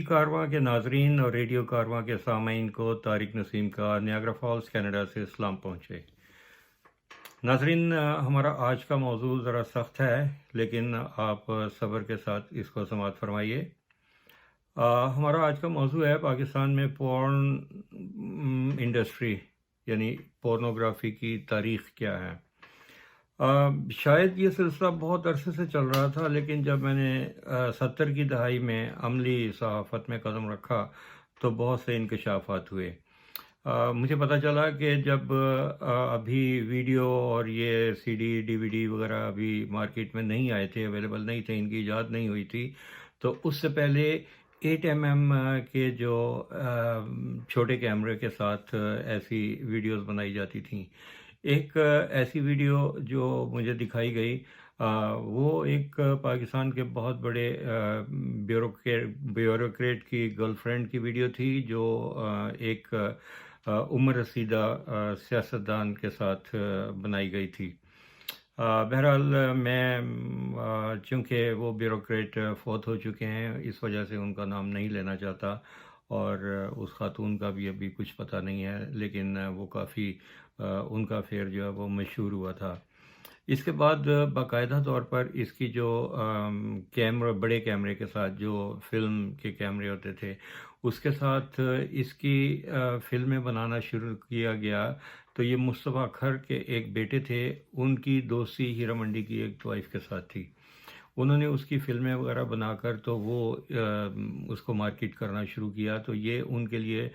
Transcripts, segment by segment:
کارواں کے ناظرین اور ریڈیو کارواں کے سامعین کو طارق نسیم کا نیاگرا فالز کینیڈا سے سلام پہنچے۔ ناظرین، ہمارا آج کا موضوع ذرا سخت ہے، لیکن آپ صبر کے ساتھ اس کو سماعت فرمائیے۔ ہمارا آج کا موضوع ہے پاکستان میں پورن انڈسٹری، یعنی پورنوگرافی کی تاریخ کیا ہے۔ شاید یہ سلسلہ بہت عرصے سے چل رہا تھا، لیکن جب میں نے 70 کی دہائی میں عملی صحافت میں قدم رکھا تو بہت سے انکشافات ہوئے۔ مجھے پتہ چلا کہ جب ابھی ویڈیو اور یہ سی ڈی ڈی وی ڈی وغیرہ ابھی مارکیٹ میں نہیں آئے تھے، اویلیبل نہیں تھے، ان کی ایجاد نہیں ہوئی تھی، تو اس سے پہلے 8 mm کے جو چھوٹے کیمرے کے ساتھ ایسی ویڈیوز بنائی جاتی تھیں۔ ایک ایسی ویڈیو جو مجھے دکھائی گئی، وہ ایک پاکستان کے بہت بڑے بیوروکریٹ کی گرل فرینڈ کی ویڈیو تھی، جو ایک عمر رسیدہ سیاستدان کے ساتھ بنائی گئی تھی۔ بہرحال میں چونکہ وہ بیوروکریٹ فوت ہو چکے ہیں، اس وجہ سے ان کا نام نہیں لینا چاہتا، اور اس خاتون کا بھی ابھی کچھ پتہ نہیں ہے، لیکن وہ کافی ان کا افیئر جو ہے وہ مشہور ہوا تھا۔ اس کے بعد باقاعدہ طور پر اس کی جو بڑے کیمرے کے ساتھ جو فلم کے کیمرے ہوتے تھے، اس کے ساتھ اس کی فلمیں بنانا شروع کیا گیا۔ تو یہ مصطفیٰ اکھر کے ایک بیٹے تھے، ان کی دوستی ہیرا منڈی کی ایک وائف کے ساتھ تھی۔ انہوں نے اس کی فلمیں وغیرہ بنا کر تو وہ اس کو مارکیٹ کرنا شروع کیا، تو یہ ان کے لیے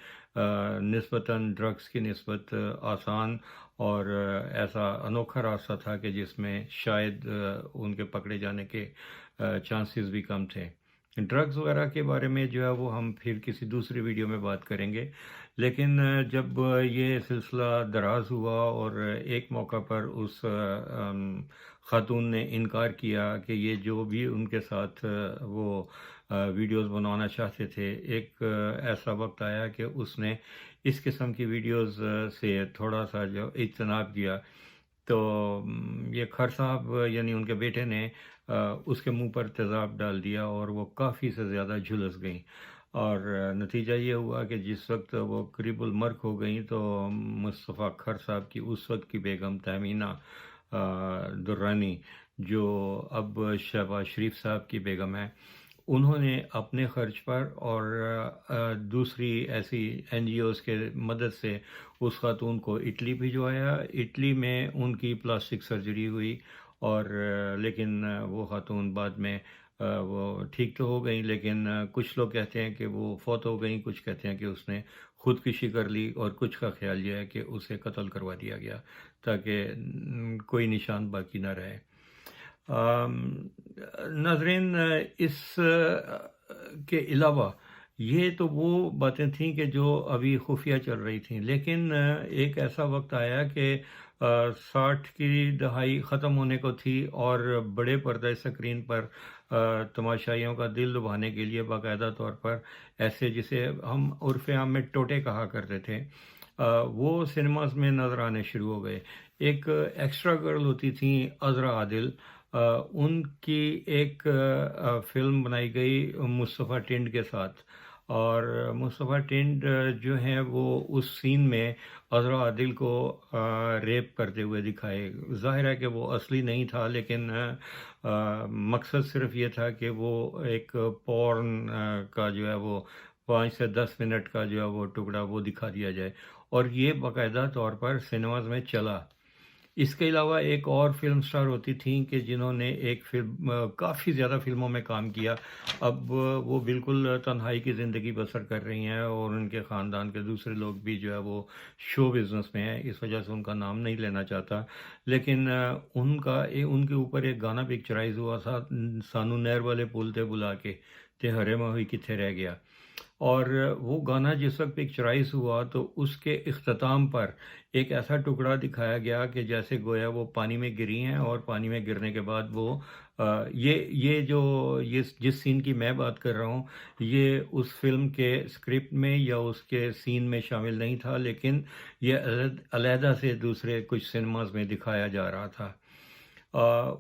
نسبتاً ڈرگس کی نسبت آسان اور ایسا انوکھا راستہ تھا کہ جس میں شاید ان کے پکڑے جانے کے چانسز بھی کم تھے۔ ڈرگز وغیرہ کے بارے میں جو ہے وہ ہم پھر کسی دوسری ویڈیو میں بات کریں گے، لیکن جب یہ سلسلہ دراز ہوا اور ایک موقع پر اس خاتون نے انکار کیا کہ یہ جو بھی ان کے ساتھ وہ ویڈیوز بنانا چاہتے تھے، ایک ایسا وقت آیا کہ اس نے اس قسم کی ویڈیوز سے تھوڑا سا جو اجتناب کیا، تو یہ کھر صاحب یعنی ان کے بیٹے نے اس کے منہ پر تیزاب ڈال دیا، اور وہ کافی سے زیادہ جھلس گئیں، اور نتیجہ یہ ہوا کہ جس وقت وہ قریب المرگ ہو گئیں تو مصطفیٰ کھر صاحب کی اس وقت کی بیگم تہمینہ درانی، جو اب شہباز شریف صاحب کی بیگم ہے، انہوں نے اپنے خرچ پر اور دوسری ایسی این جی اوز کے مدد سے اس خاتون کو اٹلی بھجوایا۔ اٹلی میں ان کی پلاسٹک سرجری ہوئی، اور لیکن وہ خاتون بعد میں وہ ٹھیک تو ہو گئیں، لیکن کچھ لوگ کہتے ہیں کہ وہ فوت ہو گئیں، کچھ کہتے ہیں کہ اس نے خودکشی کر لی، اور کچھ کا خیال یہ ہے کہ اسے قتل کروا دیا گیا تاکہ کوئی نشان باقی نہ رہے۔ ناظرین، اس کے علاوہ یہ تو وہ باتیں تھیں کہ جو ابھی خفیہ چل رہی تھیں، لیکن ایک ایسا وقت آیا کہ 60 کی دہائی ختم ہونے کو تھی، اور بڑے پردہ اسکرین پر تماشائیوں کا دل لبھانے کے لیے باقاعدہ طور پر ایسے جسے ہم عرف عام میں ٹوٹے کہا کرتے تھے، وہ سنیماز میں نظر آنے شروع ہو گئے۔ ایک ایکسٹرا گرل ہوتی تھیں عذرا عادل، ان کی ایک فلم بنائی گئی مصطفیٰ ٹنڈ کے ساتھ، اور مصطفیٰ ٹنڈ جو ہیں وہ اس سین میں عذرا عادل کو ریپ کرتے ہوئے دکھائے۔ ظاہر ہے کہ وہ اصلی نہیں تھا، لیکن مقصد صرف یہ تھا کہ وہ ایک پورن کا جو ہے وہ 5 سے 10 منٹ کا جو ہے وہ ٹکڑا وہ دکھا دیا جائے، اور یہ باقاعدہ طور پر سنیماز میں چلا۔ اس کے علاوہ ایک اور فلم سٹار ہوتی تھیں کہ جنہوں نے ایک فلم کافی زیادہ فلموں میں کام کیا، اب وہ بالکل تنہائی کی زندگی بسر کر رہی ہیں، اور ان کے خاندان کے دوسرے لوگ بھی جو ہے وہ شو بزنس میں ہیں، اس وجہ سے ان کا نام نہیں لینا چاہتا، لیکن ان کے اوپر ایک گانا پکچرائز ہوا تھا، سانو نہر والے پل تے بلا کے تے ہرے ماہی کتھے رہ گیا، اور وہ گانا جس وقت پکچرائز ہوا تو اس کے اختتام پر ایک ایسا ٹکڑا دکھایا گیا کہ جیسے گویا وہ پانی میں گری ہیں، اور پانی میں گرنے کے بعد وہ جس سین کی میں بات کر رہا ہوں، یہ اس فلم کے اسکرپٹ میں یا اس کے سین میں شامل نہیں تھا، لیکن یہ علیحدہ سے دوسرے کچھ سنیماز میں دکھایا جا رہا تھا۔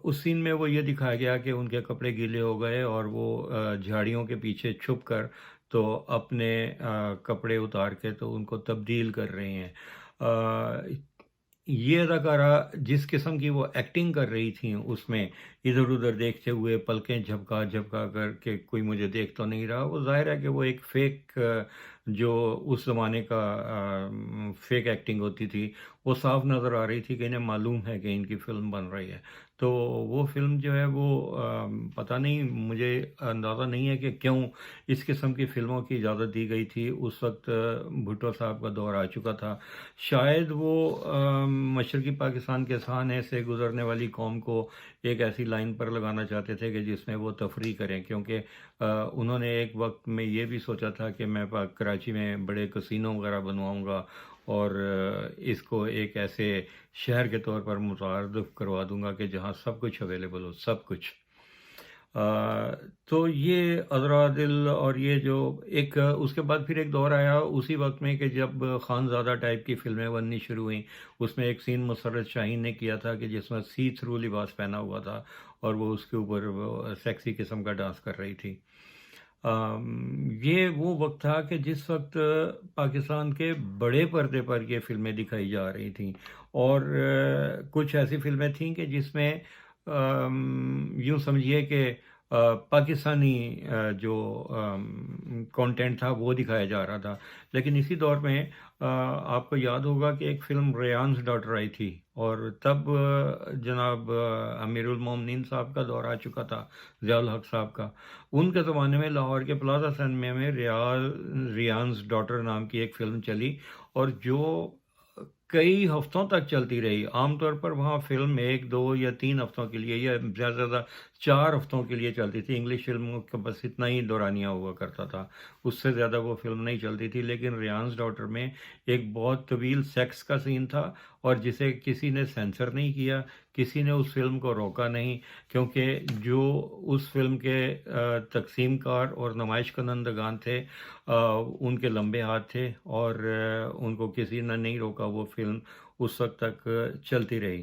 اس سین میں وہ یہ دکھایا گیا کہ ان کے کپڑے گیلے ہو گئے، اور وہ جھاڑیوں کے پیچھے چھپ کر تو اپنے کپڑے اتار کے تو ان کو تبدیل کر رہے ہیں. یہ اداکارہ جس قسم کی وہ ایکٹنگ کر رہی تھیں اس میں، ادھر ادھر دیکھتے ہوئے پلکیں جھپکا جھپکا کر کے کوئی مجھے دیکھ تو نہیں رہا، وہ ظاہر ہے کہ وہ ایک فیک جو اس زمانے کا فیک ایکٹنگ ہوتی تھی وہ صاف نظر آ رہی تھی کہ انہیں معلوم ہے کہ ان کی فلم بن رہی ہے. تو وہ فلم جو ہے وہ پتہ نہیں، مجھے اندازہ نہیں ہے کہ کیوں اس قسم کی فلموں کی اجازت دی گئی تھی. اس وقت بھٹو صاحب کا دور آ چکا تھا. شاید وہ مشرقی پاکستان کے سہانے سے گزرنے والی قوم کو ایک ایسی لائن پر لگانا چاہتے تھے کہ جس میں وہ تفریح کریں، کیونکہ انہوں نے ایک وقت میں یہ بھی سوچا تھا کہ میں کراچی میں بڑے کسینوں وغیرہ بنواؤں گا اور اس کو ایک ایسے شہر کے طور پر متعارف کروا دوں گا کہ جہاں سب کچھ اویلیبل ہو، سب کچھ. تو یہ عذرا دل اور یہ جو ایک اس کے بعد پھر ایک دور آیا اسی وقت میں کہ جب خانزادہ ٹائپ کی فلمیں بننی شروع ہوئیں. اس میں ایک سین مسرت شاہین نے کیا تھا کہ جس میں سی تھرو لباس پہنا ہوا تھا اور وہ اس کے اوپر سیکسی قسم کا ڈانس کر رہی تھی. یہ وہ وقت تھا کہ جس وقت پاکستان کے بڑے پردے پر یہ فلمیں دکھائی جا رہی تھیں، اور کچھ ایسی فلمیں تھیں کہ جس میں یوں سمجھیے کہ پاکستانی جو کانٹینٹ تھا وہ دکھایا جا رہا تھا. لیکن اسی دور میں آپ کو یاد ہوگا کہ ایک فلم ریانز ڈاٹر آئی تھی، اور تب جناب امیر المومنین صاحب کا دور آ چکا تھا، ضیاء الحق صاحب کا. ان کے زمانے میں لاہور کے پلازا سینما میں ریانز ڈاٹر نام کی ایک فلم چلی، اور جو کئی ہفتوں تک چلتی رہی. عام طور پر وہاں فلم 1 2 یا 3 ہفتوں کے لیے یا زیادہ سے زیادہ 4 ہفتوں کے لیے چلتی تھی. انگلش فلموں کا بس اتنا ہی دورانیہ ہوا کرتا تھا، اس سے زیادہ وہ فلم نہیں چلتی تھی. لیکن ریانز ڈاٹر میں ایک بہت طویل سیکس کا سین تھا، اور جسے کسی نے سینسر نہیں کیا، کسی نے اس فلم کو روکا نہیں، کیونکہ جو اس فلم کے تقسیم کار اور نمائش کنندگان تھے ان کے لمبے ہاتھ تھے، اور ان کو کسی نے نہیں روکا. وہ فلم اس وقت تک چلتی رہی.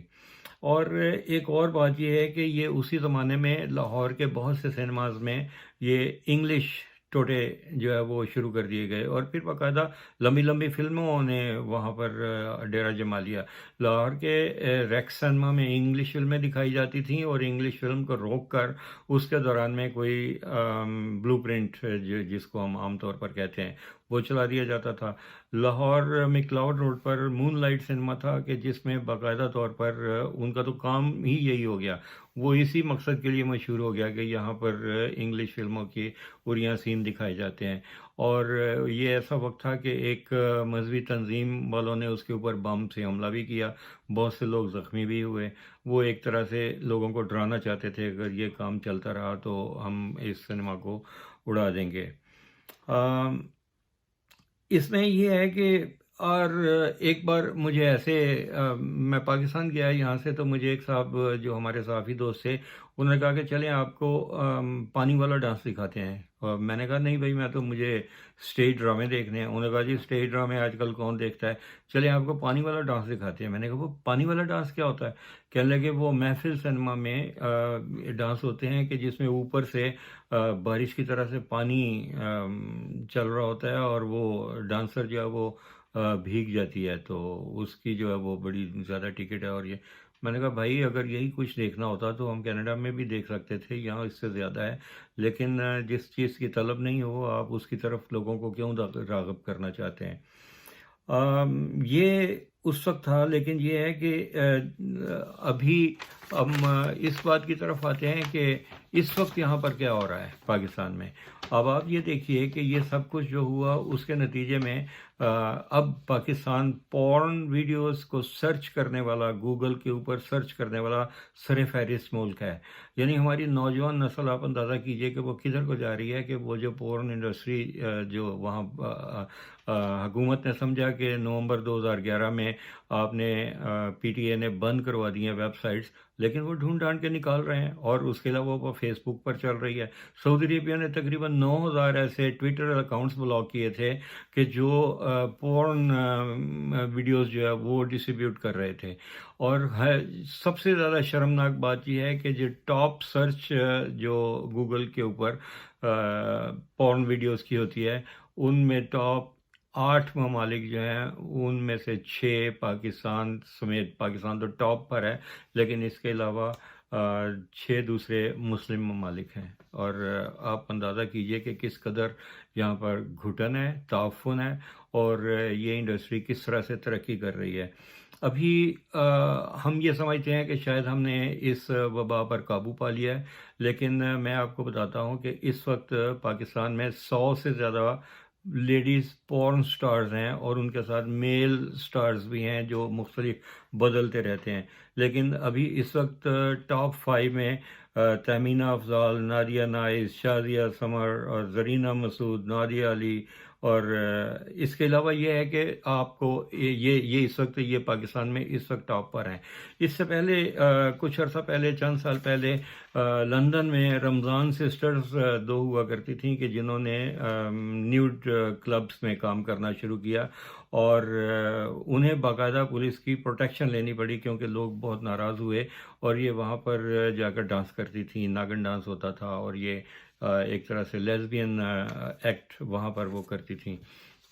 اور ایک اور بات یہ ہے کہ یہ اسی زمانے میں لاہور کے بہت سے سینماز میں یہ انگلش ٹوٹے جو ہے وہ شروع کر دیے گئے، اور پھر باقاعدہ لمبی لمبی فلموں نے وہاں پر ڈیرا جما لیا. لاہور کے ریکس سینما میں انگلش فلمیں دکھائی جاتی تھیں، اور انگلش فلم کو روک کر اس کے دوران میں کوئی بلو پرنٹ جس کو ہم عام طور پر کہتے ہیں وہ چلا دیا جاتا تھا. لاہور مکلاؤڈ روڈ پر مون لائٹ سنیما تھا کہ جس میں باقاعدہ طور پر ان کا تو کام ہی یہی ہو گیا، وہ اسی مقصد کے لیے مشہور ہو گیا کہ یہاں پر انگلش فلموں کی اریاں سین دکھائے جاتے ہیں. اور یہ ایسا وقت تھا کہ ایک مذہبی تنظیم والوں نے اس کے اوپر بم سے حملہ بھی کیا، بہت سے لوگ زخمی بھی ہوئے. وہ ایک طرح سے لوگوں کو ڈرانا چاہتے تھے اگر یہ کام چلتا رہا تو ہم اس سنیما کو اڑا دیں گے. اس میں یہ ہے کہ اور ایک بار مجھے ایسے میں پاکستان گیا یہاں سے، تو مجھے ایک صاحب جو ہمارے صحافی دوست تھے انہوں نے کہا کہ چلیں آپ کو پانی والا ڈانس دکھاتے ہیں. اور میں نے کہا نہیں بھائی، میں تو مجھے اسٹیج ڈرامے دیکھنے ہیں. انہوں نے کہا جی اسٹیج ڈرامے آج کل کون دیکھتا ہے، چلیں آپ کو پانی والا ڈانس دکھاتے ہیں. میں نے کہا وہ پانی والا ڈانس کیا ہوتا ہے؟ کہنے لگے وہ محفل سنیما میں ڈانس ہوتے ہیں کہ جس میں اوپر سے بارش کی طرح سے پانی چل رہا ہوتا ہے، اور وہ ڈانسر جو ہے وہ بھیگ جاتی ہے، تو اس کی جو ہے وہ بڑی زیادہ ٹکٹ ہے. اور یہ میں نے کہا بھائی اگر یہی کچھ دیکھنا ہوتا تو ہم کینیڈا میں بھی دیکھ سکتے تھے، یہاں اس سے زیادہ ہے. لیکن جس چیز کی طلب نہیں ہو آپ اس کی طرف لوگوں کو کیوں راغب کرنا چاہتے ہیں. یہ اس وقت تھا. لیکن یہ ہے کہ ابھی ہم اس بات کی طرف آتے ہیں کہ اس وقت یہاں پر کیا ہو رہا ہے پاکستان میں. اب آپ یہ دیکھیے کہ یہ سب کچھ جو ہوا اس کے نتیجے میں اب پاکستان پورن ویڈیوز کو سرچ کرنے والا، گوگل کے اوپر سرچ کرنے والا سر فہرست ملک ہے. یعنی ہماری نوجوان نسل آپ اندازہ کیجئے کہ وہ کدھر کو جا رہی ہے کہ وہ جو پورن انڈسٹری جو وہاں حکومت نے سمجھا کہ نومبر 2011 میں میں آپ نے پی ٹی اے نے بند کروا دی ہیں ویب سائٹس، لیکن وہ ڈھونڈ ڈھانڈ کے نکال رہے ہیں، اور اس کے علاوہ وہ فیس بک پر چل رہی ہے۔ سعودی عربیہ نے تقریباً 9,000 ایسے ٹویٹر اکاؤنٹس بلاک کیے تھے کہ جو پورن ویڈیوز جو ہے وہ ڈسٹریبیوٹ کر رہے تھے۔ اور سب سے زیادہ شرمناک بات یہ ہے کہ جو ٹاپ سرچ جو گوگل کے اوپر پورن ویڈیوز کی ہوتی ہے، ان میں ٹاپ 8 ممالک جو ہیں، ان میں سے 6 پاکستان سمیت، پاکستان تو ٹاپ پر ہے، لیکن اس کے علاوہ 6 دوسرے مسلم ممالک ہیں۔ اور آپ اندازہ کیجئے کہ کس قدر یہاں پر گھٹن ہے، تعفن ہے، اور یہ انڈسٹری کس طرح سے ترقی کر رہی ہے۔ ابھی ہم یہ سمجھتے ہیں کہ شاید ہم نے اس وبا پر قابو پا لیا ہے، لیکن میں آپ کو بتاتا ہوں کہ اس وقت پاکستان میں 100 سے زیادہ لیڈیز پورن سٹارز ہیں، اور ان کے ساتھ میل سٹارز بھی ہیں جو مختلف بدلتے رہتے ہیں۔ لیکن ابھی اس وقت ٹاپ 5 میں تہمینہ افضال، نادیہ نائز، شازیہ سمر اور زرینہ مسعود، نادیہ علی، اور اس کے علاوہ یہ ہے کہ آپ کو یہ اس وقت یہ پاکستان میں اس وقت ٹاپ پر ہیں۔ اس سے پہلے کچھ عرصہ پہلے، چند سال پہلے، لندن میں رمضان سسٹرز 2 ہوا کرتی تھیں کہ جنہوں نے نیوڈ کلبز میں کام کرنا شروع کیا، اور انہیں باقاعدہ پولیس کی پروٹیکشن لینی پڑی کیونکہ لوگ بہت ناراض ہوئے، اور یہ وہاں پر جا کر ڈانس کرتی تھیں، ناگن ڈانس ہوتا تھا، اور یہ ایک طرح سے لیزبین ایکٹ وہاں پر وہ کرتی تھیں۔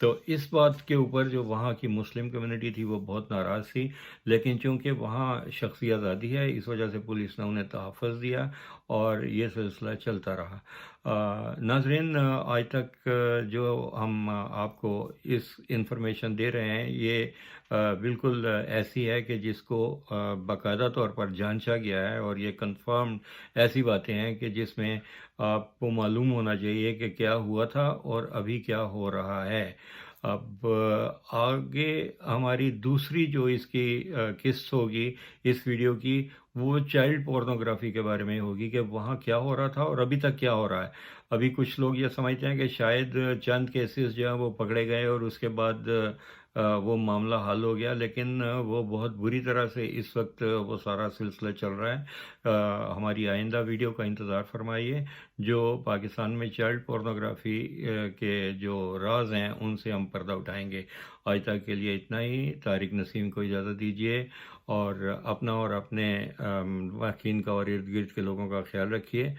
تو اس بات کے اوپر جو وہاں کی مسلم کمیونٹی تھی وہ بہت ناراض تھی، لیکن چونکہ وہاں شخصی آزادی ہے، اس وجہ سے پولیس نے انہیں تحفظ دیا، اور یہ سلسلہ چلتا رہا۔ ناظرین، آج تک جو ہم آپ کو اس انفارمیشن دے رہے ہیں، یہ بالکل ایسی ہے کہ جس کو باقاعدہ طور پر جانچا گیا ہے، اور یہ کنفرم ایسی باتیں ہیں کہ جس میں آپ کو معلوم ہونا چاہیے کہ کیا ہوا تھا اور ابھی کیا ہو رہا ہے۔ اب آگے ہماری دوسری جو اس کی قسط ہوگی اس ویڈیو کی، وہ چائلڈ پورنوگرافی کے بارے میں ہوگی کہ وہاں کیا ہو رہا تھا اور ابھی تک کیا ہو رہا ہے۔ ابھی کچھ لوگ یہ سمجھتے ہیں کہ شاید چند کیسز جو ہیں وہ پکڑے گئے اور اس کے بعد وہ معاملہ حل ہو گیا، لیکن وہ بہت بری طرح سے اس وقت وہ سارا سلسلہ چل رہا ہے۔ ہماری آئندہ ویڈیو کا انتظار فرمائیے، جو پاکستان میں چائلڈ پورنوگرافی کے جو راز ہیں ان سے ہم پردہ اٹھائیں گے۔ آج تک کے لیے اتنا ہی۔ طارق نسیم کو اجازت دیجیے، اور اپنا اور اپنے واقعین کا اور ارد گرد کے لوگوں کا خیال رکھیے۔